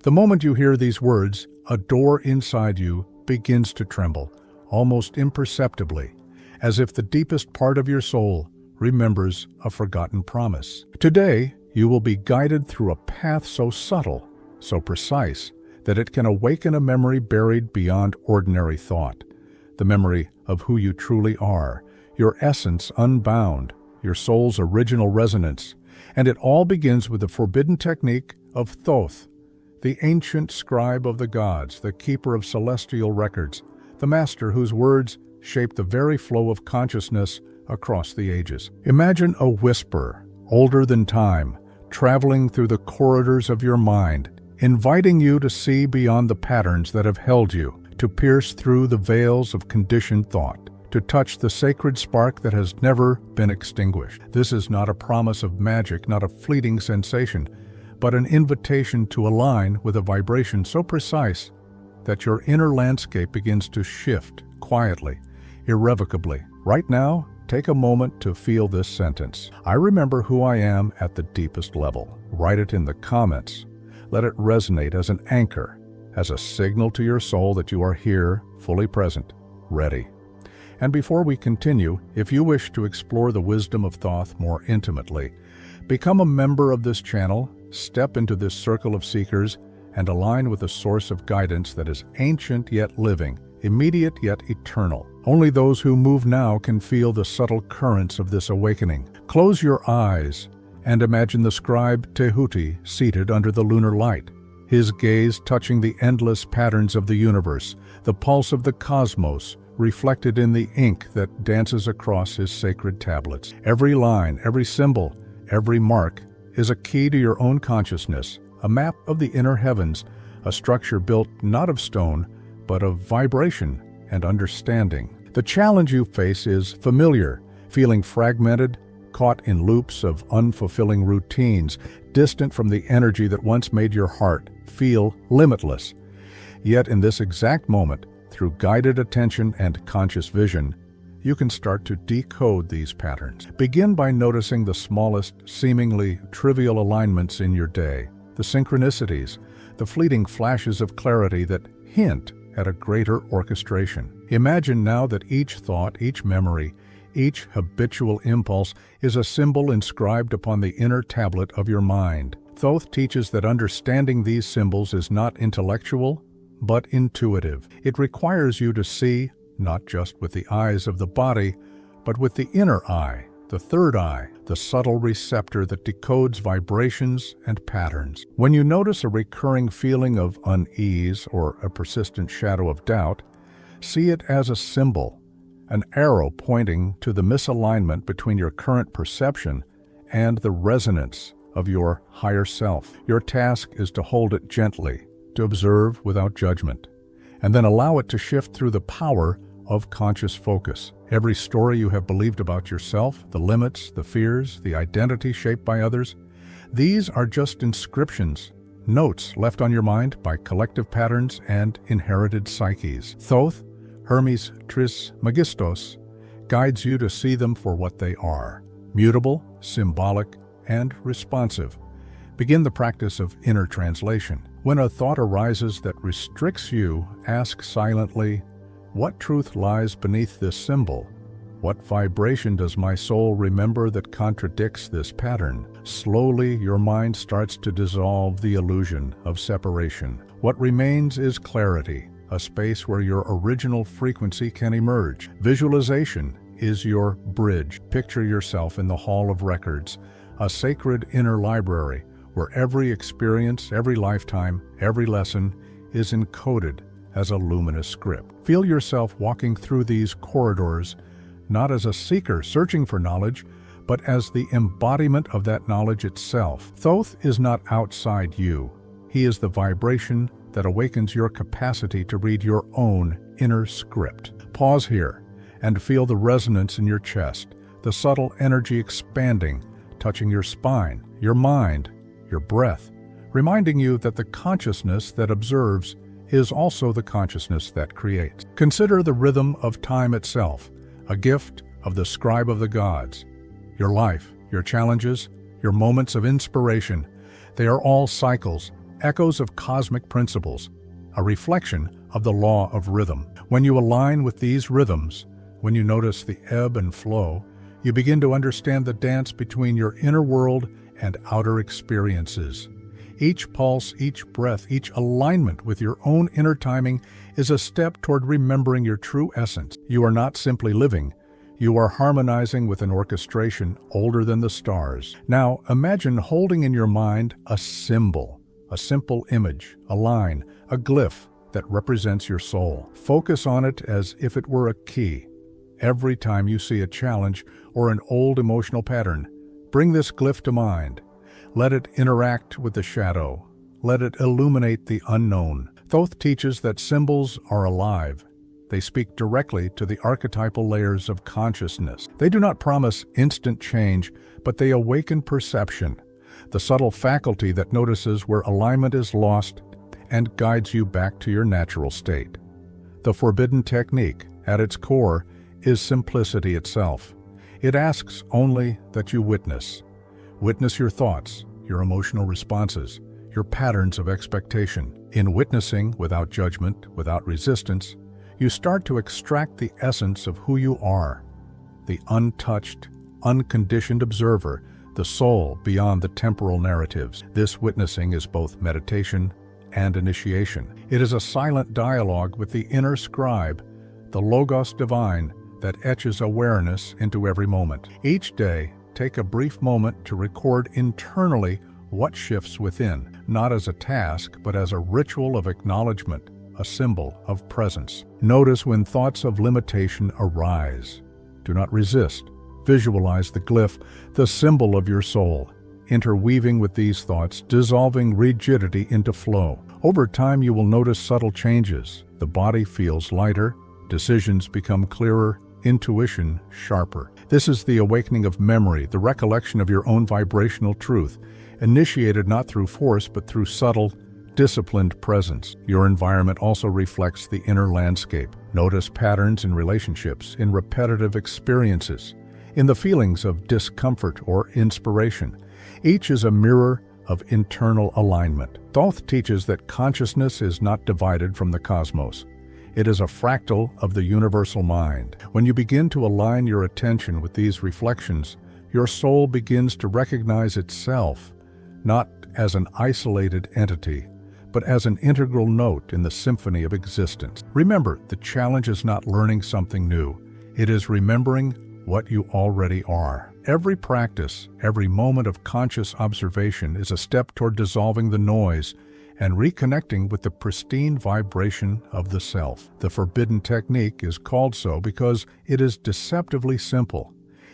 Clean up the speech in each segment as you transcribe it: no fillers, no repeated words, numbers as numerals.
The moment you hear these words, a door inside you begins to tremble, almost imperceptibly, as if the deepest part of your soul remembers a forgotten promise. Today, you will be guided through a path so subtle, so precise, that it can awaken a memory buried beyond ordinary thought. The memory of who you truly are, your essence unbound, your soul's original resonance. And it all begins with the forbidden technique of Thoth, the ancient scribe of the gods, the keeper of celestial records, the master whose words shape the very flow of consciousness across the ages. Imagine a whisper, older than time, traveling through the corridors of your mind, inviting you to see beyond the patterns that have held you, to pierce through the veils of conditioned thought, to touch the sacred spark that has never been extinguished. This is not a promise of magic, not a fleeting sensation, but an invitation to align with a vibration so precise that your inner landscape begins to shift quietly, irrevocably. Right now, take a moment to feel this sentence. I remember who I am at the deepest level. Write it in the comments. Let it resonate as an anchor, as a signal to your soul that you are here, fully present, ready. And before we continue, if you wish to explore the wisdom of Thoth more intimately, become a member of this channel, step into this circle of seekers, and align with a source of guidance that is ancient yet living, immediate yet eternal. Only those who move now can feel the subtle currents of this awakening. Close your eyes and imagine the scribe Tehuti seated under the lunar light, his gaze touching the endless patterns of the universe, the pulse of the cosmos reflected in the ink that dances across his sacred tablets. Every line, every symbol, every mark is a key to your own consciousness, a map of the inner heavens, a structure built not of stone, but of vibration and understanding. The challenge you face is familiar, feeling fragmented, caught in loops of unfulfilling routines, distant from the energy that once made your heart feel limitless. Yet in this exact moment, through guided attention and conscious vision, you can start to decode these patterns. Begin by noticing the smallest, seemingly trivial alignments in your day, the synchronicities, the fleeting flashes of clarity that hint at a greater orchestration. Imagine now that each thought, each memory, each habitual impulse is a symbol inscribed upon the inner tablet of your mind. Thoth teaches that understanding these symbols is not intellectual, but intuitive. It requires you to see, not just with the eyes of the body, but with the inner eye, the third eye, the subtle receptor that decodes vibrations and patterns. When you notice a recurring feeling of unease or a persistent shadow of doubt, see it as a symbol, an arrow pointing to the misalignment between your current perception and the resonance of your higher self. Your task is to hold it gently, to observe without judgment, and then allow it to shift through the power of conscious focus. Every story you have believed about yourself, the limits, the fears, the identity shaped by others, these are just inscriptions, notes left on your mind by collective patterns and inherited psyches. Thoth, Hermes Trismegistos, guides you to see them for what they are: mutable, symbolic, and responsive. Begin the practice of inner translation. When a thought arises that restricts you, ask silently, what truth lies beneath this symbol? What vibration does my soul remember that contradicts this pattern? Slowly, your mind starts to dissolve the illusion of separation. What remains is clarity, a space where your original frequency can emerge. Visualization is your bridge. Picture yourself in the Hall of Records, a sacred inner library where every experience, every lifetime, every lesson is encoded as a luminous script. Feel yourself walking through these corridors, not as a seeker searching for knowledge, but as the embodiment of that knowledge itself. Thoth is not outside you. He is the vibration that awakens your capacity to read your own inner script. Pause here and feel the resonance in your chest, the subtle energy expanding, touching your spine, your mind, your breath, reminding you that the consciousness that observes is also the consciousness that creates. Consider the rhythm of time itself, a gift of the scribe of the gods. Your life, your challenges, your moments of inspiration, they are all cycles, echoes of cosmic principles, a reflection of the law of rhythm. When you align with these rhythms, when you notice the ebb and flow, you begin to understand the dance between your inner world and outer experiences. Each pulse, each breath, each alignment with your own inner timing is a step toward remembering your true essence. You are not simply living, you are harmonizing with an orchestration older than the stars. Now, imagine holding in your mind a symbol, a simple image, a line, a glyph that represents your soul. Focus on it as if it were a key. Every time you see a challenge or an old emotional pattern, bring this glyph to mind. Let it interact with the shadow. Let it illuminate the unknown. Thoth teaches that symbols are alive. They speak directly to the archetypal layers of consciousness. They do not promise instant change, but they awaken perception, the subtle faculty that notices where alignment is lost and guides you back to your natural state. The forbidden technique, at its core, is simplicity itself. It asks only that you witness. Witness your thoughts, your emotional responses, your patterns of expectation. In witnessing, without judgment, without resistance, you start to extract the essence of who you are, the untouched, unconditioned observer, the soul beyond the temporal narratives. This witnessing is both meditation and initiation. It is a silent dialogue with the inner scribe, the Logos divine that etches awareness into every moment. Each day, take a brief moment to record internally what shifts within, not as a task, but as a ritual of acknowledgement, a symbol of presence. Notice when thoughts of limitation arise. Do not resist. Visualize the glyph, the symbol of your soul, interweaving with these thoughts, dissolving rigidity into flow. Over time, you will notice subtle changes. The body feels lighter, decisions become clearer, intuition sharper. This is the awakening of memory, the recollection of your own vibrational truth, initiated not through force but through subtle, disciplined presence. Your environment also reflects the inner landscape. Notice patterns in relationships, in repetitive experiences, in the feelings of discomfort or inspiration. Each is a mirror of internal alignment. Thoth teaches that consciousness is not divided from the cosmos. It is a fractal of the universal mind. When you begin to align your attention with these reflections, your soul begins to recognize itself, not as an isolated entity, but as an integral note in the symphony of existence. Remember, the challenge is not learning something new. It is remembering what you already are. Every practice, every moment of conscious observation is a step toward dissolving the noise and reconnecting with the pristine vibration of the self. The forbidden technique is called so because it is deceptively simple.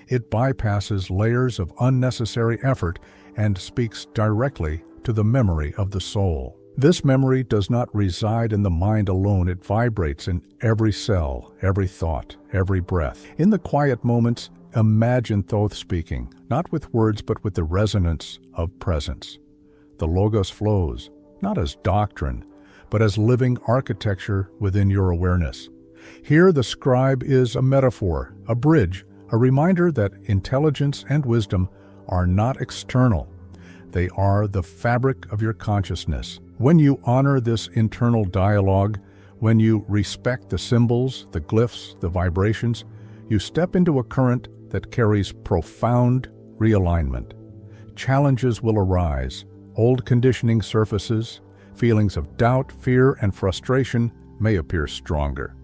It bypasses layers of unnecessary effort and speaks directly to the memory of the soul. This memory does not reside in the mind alone. It vibrates in every cell, every thought, every breath. In the quiet moments, imagine Thoth speaking, not with words but with the resonance of presence. The Logos flows, not as doctrine, but as living architecture within your awareness. Here the scribe is a metaphor, a bridge, a reminder that intelligence and wisdom are not external. They are the fabric of your consciousness. When you honor this internal dialogue, when you respect the symbols, the glyphs, the vibrations, you step into a current that carries profound realignment. Challenges will arise. Old conditioning surfaces, feelings of doubt, fear, and frustration may appear stronger.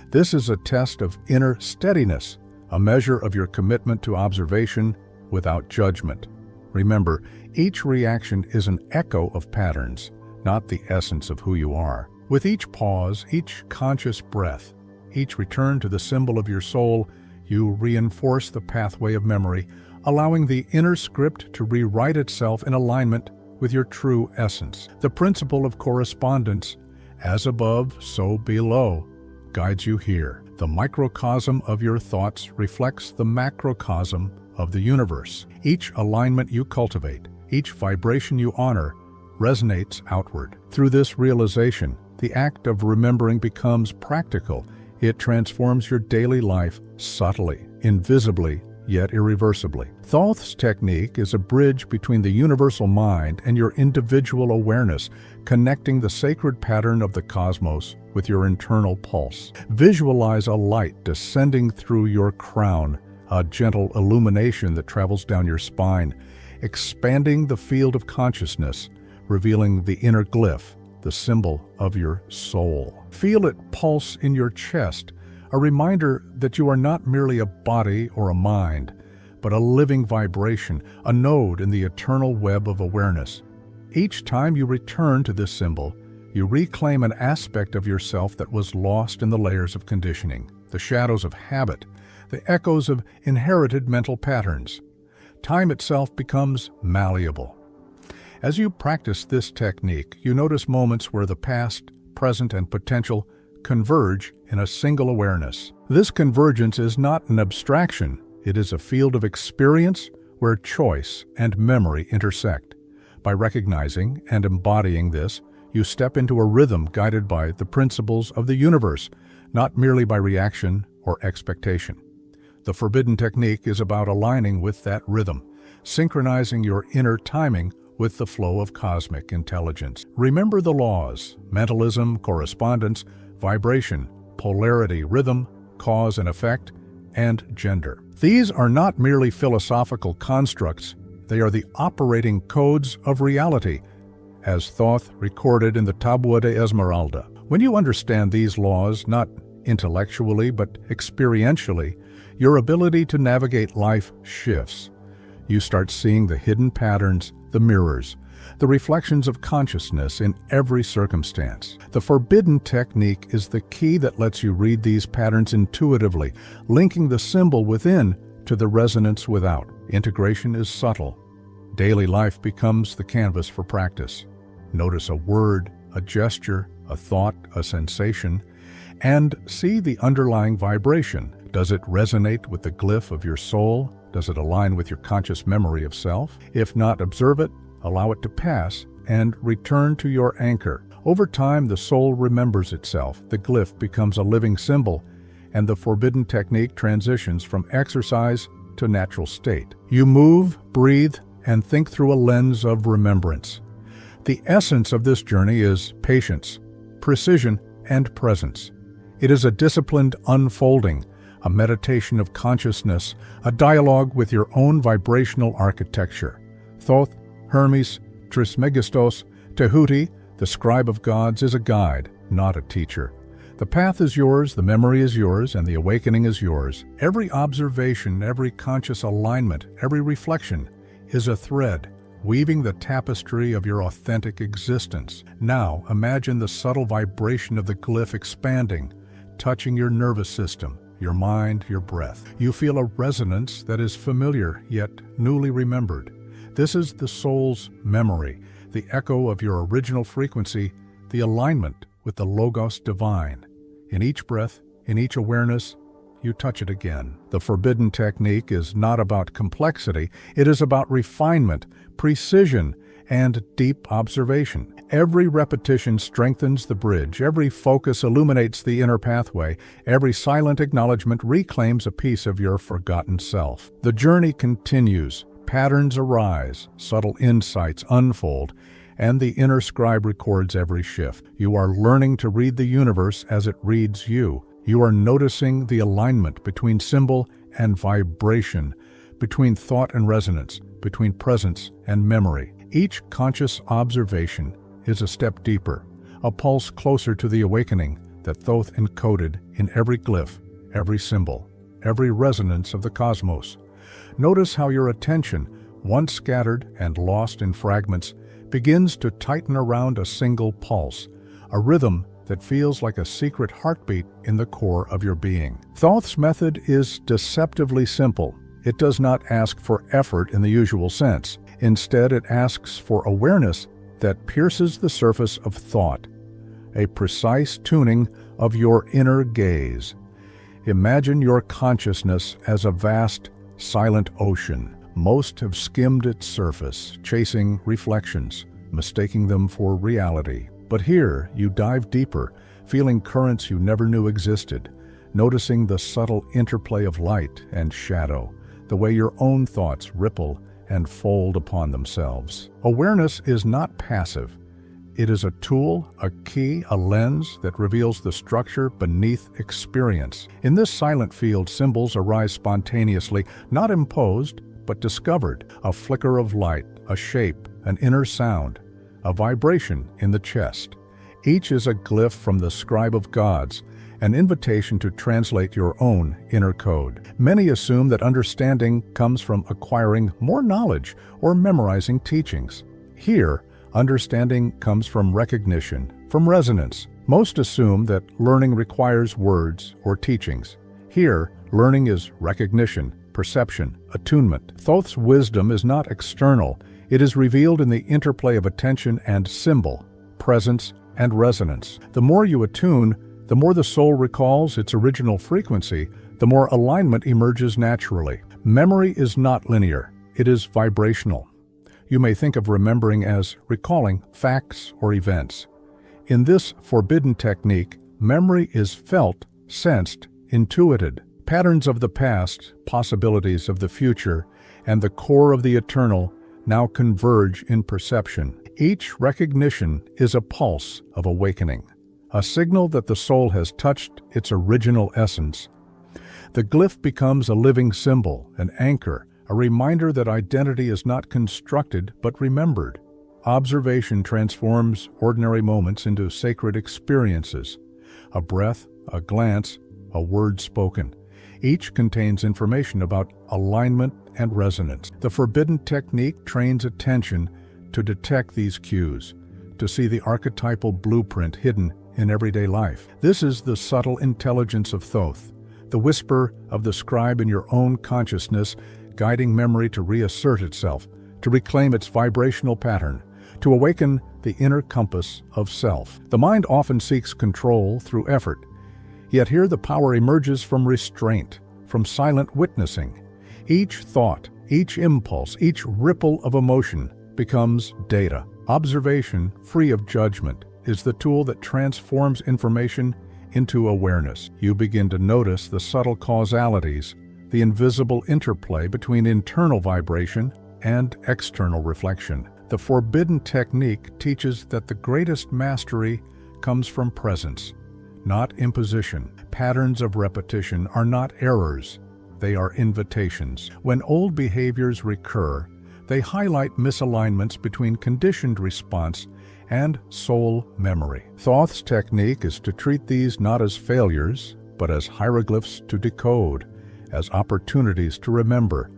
This is a test of inner steadiness, a measure of your commitment to observation without judgment. Remember, each reaction is an echo of patterns, not the essence of who you are. With each pause, each conscious breath, each return to the symbol of your soul, you reinforce the pathway of memory, allowing the inner script to rewrite itself in alignment with your true essence. The principle of correspondence, as above, so below, guides you here. The microcosm of your thoughts reflects the macrocosm of the universe. Each alignment you cultivate, each vibration you honor, resonates outward. Through this realization, the act of remembering becomes practical. It transforms your daily life subtly, invisibly, yet irreversibly. Thoth's technique is a bridge between the universal mind and your individual awareness, connecting the sacred pattern of the cosmos with your internal pulse. Visualize a light descending through your crown, a gentle illumination that travels down your spine, expanding the field of consciousness, revealing the inner glyph, the symbol of your soul. Feel it pulse in your chest, a reminder that you are not merely a body or a mind, but a living vibration, a node in the eternal web of awareness. Each time you return to this symbol, you reclaim an aspect of yourself that was lost in the layers of conditioning, the shadows of habit, the echoes of inherited mental patterns. Time itself becomes malleable. As you practice this technique, you notice moments where the past, present, and potential converge in a single awareness. This convergence is not an abstraction, it is a field of experience where choice and memory intersect. By recognizing and embodying this, you step into a rhythm guided by the principles of the universe, not merely by reaction or expectation. The forbidden technique is about aligning with that rhythm, synchronizing your inner timing with the flow of cosmic intelligence. Remember the laws: mentalism, correspondence, vibration, polarity, rhythm, cause and effect, and gender. These are not merely philosophical constructs, they are the operating codes of reality, as Thoth recorded in the Tabua de Esmeralda. When you understand these laws, not intellectually but experientially, your ability to navigate life shifts. You start seeing the hidden patterns, the mirrors, the reflections of consciousness in every circumstance. The forbidden technique is the key that lets you read these patterns intuitively, linking the symbol within to the resonance without. Integration is subtle. Daily life becomes the canvas for practice. Notice a word, a gesture, a thought, a sensation, and see the underlying vibration. Does it resonate with the glyph of your soul? Does it align with your conscious memory of self? If not, observe it, allow it to pass, and return to your anchor. Over time, the soul remembers itself, the glyph becomes a living symbol, and the forbidden technique transitions from exercise to natural state. You move, breathe, and think through a lens of remembrance. The essence of this journey is patience, precision, and presence. It is a disciplined unfolding, a meditation of consciousness, a dialogue with your own vibrational architecture. Thoth, Hermes, Trismegistos, Tehuti, the scribe of gods, is a guide, not a teacher. The path is yours, the memory is yours, and the awakening is yours. Every observation, every conscious alignment, every reflection is a thread, weaving the tapestry of your authentic existence. Now, imagine the subtle vibration of the glyph expanding, touching your nervous system, your mind, your breath. You feel a resonance that is familiar, yet newly remembered. This is the soul's memory, the echo of your original frequency, the alignment with the Logos divine. In each breath, in each awareness, you touch it again. The forbidden technique is not about complexity, it is about refinement, precision, and deep observation. Every repetition strengthens the bridge, every focus illuminates the inner pathway, every silent acknowledgement reclaims a piece of your forgotten self. The journey continues, patterns arise, subtle insights unfold, and the inner scribe records every shift. You are learning to read the universe as it reads you. You are noticing the alignment between symbol and vibration, between thought and resonance, between presence and memory. Each conscious observation is a step deeper, a pulse closer to the awakening that Thoth encoded in every glyph, every symbol, every resonance of the cosmos. Notice how your attention, once scattered and lost in fragments, begins to tighten around a single pulse, a rhythm that feels like a secret heartbeat in the core of your being. Thoth's method is deceptively simple. It does not ask for effort in the usual sense. Instead, it asks for awareness that pierces the surface of thought, a precise tuning of your inner gaze. Imagine your consciousness as a vast, silent ocean. Most have skimmed its surface, chasing reflections, mistaking them for reality. But here, you dive deeper, feeling currents you never knew existed, noticing the subtle interplay of light and shadow, the way your own thoughts ripple and fold upon themselves. Awareness is not passive. It is a tool, a key, a lens that reveals the structure beneath experience. In this silent field, symbols arise spontaneously, not imposed, but discovered. A flicker of light, a shape, an inner sound, a vibration in the chest. Each is a glyph from the scribe of gods, an invitation to translate your own inner code. Many assume that understanding comes from acquiring more knowledge or memorizing teachings. Here, understanding comes from recognition, from resonance. Most assume that learning requires words or teachings. Here, learning is recognition, perception, attunement. Thoth's wisdom is not external. It is revealed in the interplay of attention and symbol, presence and resonance. The more you attune, the more the soul recalls its original frequency, the more alignment emerges naturally. Memory is not linear. It is vibrational. You may think of remembering as recalling facts or events. In this forbidden technique, memory is felt, sensed, intuited. Patterns of the past, possibilities of the future, and the core of the eternal now converge in perception. Each recognition is a pulse of awakening, a signal that the soul has touched its original essence. The glyph becomes a living symbol, an anchor, a reminder that identity is not constructed but remembered. Observation transforms ordinary moments into sacred experiences. A breath, a glance, a word spoken. Each contains information about alignment and resonance. The forbidden technique trains attention to detect these cues, to see the archetypal blueprint hidden in everyday life. This is the subtle intelligence of Thoth, the whisper of the scribe in your own consciousness, guiding memory to reassert itself, to reclaim its vibrational pattern, to awaken the inner compass of self. The mind often seeks control through effort, yet here the power emerges from restraint, from silent witnessing. Each thought, each impulse, each ripple of emotion becomes data. Observation, free of judgment, is the tool that transforms information into awareness. You begin to notice the subtle causalities, the invisible interplay between internal vibration and external reflection. The forbidden technique teaches that the greatest mastery comes from presence, not imposition. Patterns of repetition are not errors, they are invitations. When old behaviors recur, they highlight misalignments between conditioned response and soul memory. Thoth's technique is to treat these not as failures, but as hieroglyphs to decode, as opportunities to remember.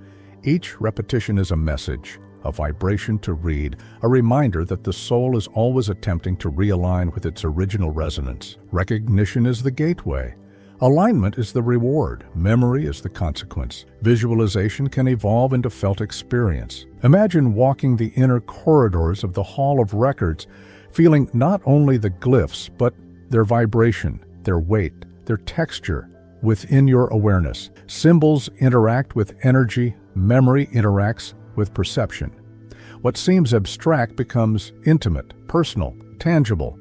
Each repetition is a message, a vibration to read, a reminder that the soul is always attempting to realign with its original resonance. Recognition is the gateway. Alignment is the reward. Memory is the consequence. Visualization can evolve into felt experience. Imagine walking the inner corridors of the Hall of Records, feeling not only the glyphs, but their vibration, their weight, their texture within your awareness. Symbols interact with energy, memory interacts with perception. What seems abstract becomes intimate, personal, tangible.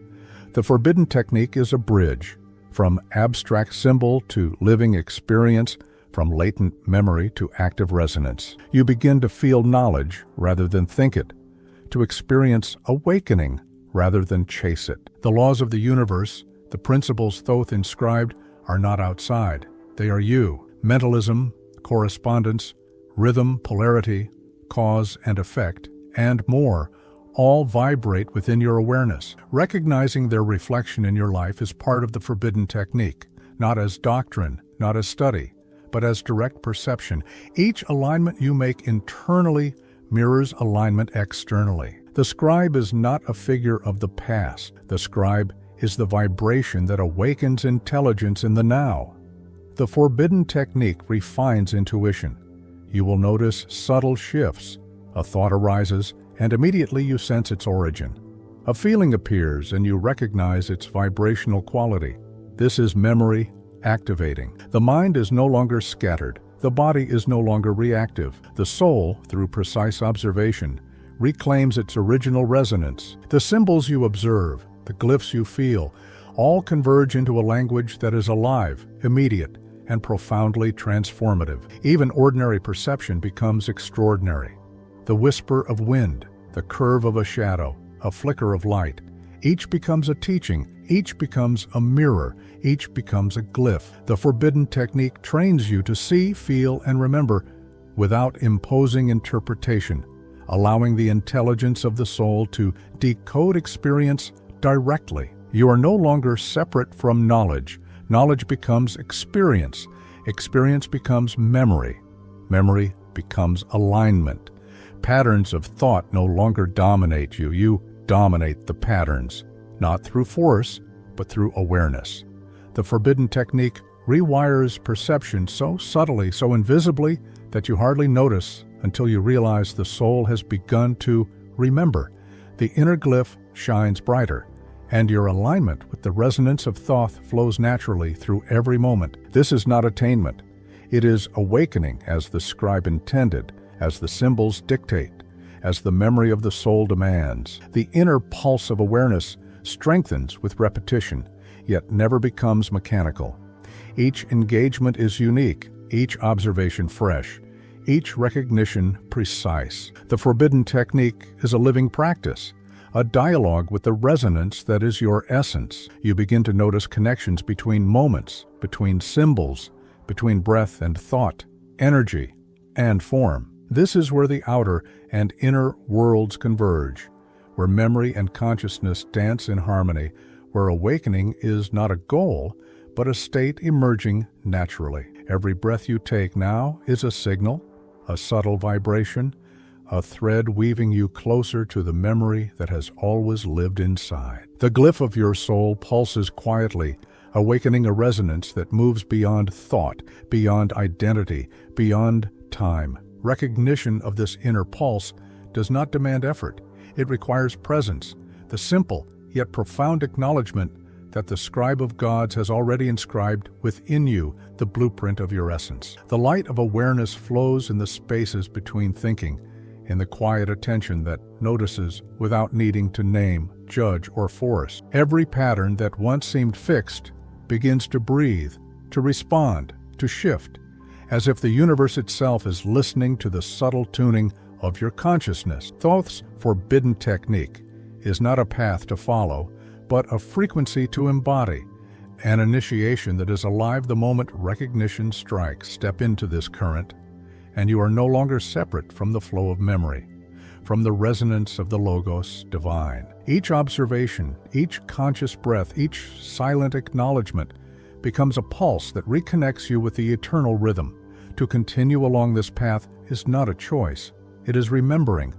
The forbidden technique is a bridge, from abstract symbol to living experience, from latent memory to active resonance. You begin to feel knowledge rather than think it, to experience awakening rather than chase it. The laws of the universe, the principles Thoth inscribed, are not outside. They are you. Mentalism, correspondence, rhythm, polarity, cause and effect, and more, all vibrate within your awareness. Recognizing their reflection in your life is part of the forbidden technique, not as doctrine, not as study, but as direct perception. Each alignment you make internally mirrors alignment externally. The scribe is not a figure of the past. The scribe is the vibration that awakens intelligence in the now. The forbidden technique refines intuition. You will notice subtle shifts. A thought arises, and immediately you sense its origin. A feeling appears, and you recognize its vibrational quality. This is memory activating. The mind is no longer scattered. The body is no longer reactive. The soul, through precise observation, reclaims its original resonance. The symbols you observe, the glyphs you feel, all converge into a language that is alive, immediate, and profoundly transformative. Even ordinary perception becomes extraordinary. The whisper of wind, the curve of a shadow, a flicker of light, each becomes a teaching, each becomes a mirror, each becomes a glyph. The forbidden technique trains you to see, feel, and remember without imposing interpretation, allowing the intelligence of the soul to decode experience directly. You are no longer separate from knowledge. Knowledge becomes experience. Experience becomes memory. Memory becomes alignment. Patterns of thought no longer dominate you. You dominate the patterns, not through force, but through awareness. The forbidden technique rewires perception so subtly, so invisibly, that you hardly notice until you realize the soul has begun to remember. The inner glyph shines brighter, and your alignment with the resonance of Thoth flows naturally through every moment. This is not attainment. It is awakening as the scribe intended, as the symbols dictate, as the memory of the soul demands. The inner pulse of awareness strengthens with repetition, yet never becomes mechanical. Each engagement is unique, each observation fresh, each recognition precise. The forbidden technique is a living practice, a dialogue with the resonance that is your essence. You begin to notice connections between moments, between symbols, between breath and thought, energy and form. This is where the outer and inner worlds converge, where memory and consciousness dance in harmony, where awakening is not a goal, but a state emerging naturally. Every breath you take now is a signal, a subtle vibration, a thread weaving you closer to the memory that has always lived inside. The glyph of your soul pulses quietly, awakening a resonance that moves beyond thought, beyond identity, beyond time. Recognition of this inner pulse does not demand effort. It requires presence, the simple yet profound acknowledgement that the scribe of gods has already inscribed within you the blueprint of your essence. The light of awareness flows in the spaces between thinking, in the quiet attention that notices without needing to name, judge, or force. Every pattern that once seemed fixed begins to breathe, to respond, to shift, as if the universe itself is listening to the subtle tuning of your consciousness. Thoth's forbidden technique is not a path to follow, but a frequency to embody, an initiation that is alive the moment recognition strikes. Step into this current, and you are no longer separate from the flow of memory, from the resonance of the Logos divine. Each observation, each conscious breath, each silent acknowledgement becomes a pulse that reconnects you with the eternal rhythm. To continue along this path is not a choice. It is remembering,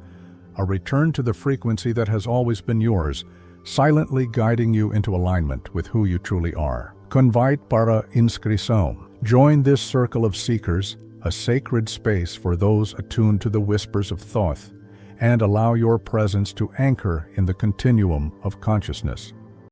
a return to the frequency that has always been yours, silently guiding you into alignment with who you truly are. Convite para inscrição. Join this circle of seekers, a sacred space for those attuned to the whispers of Thoth, and allow your presence to anchor in the continuum of consciousness.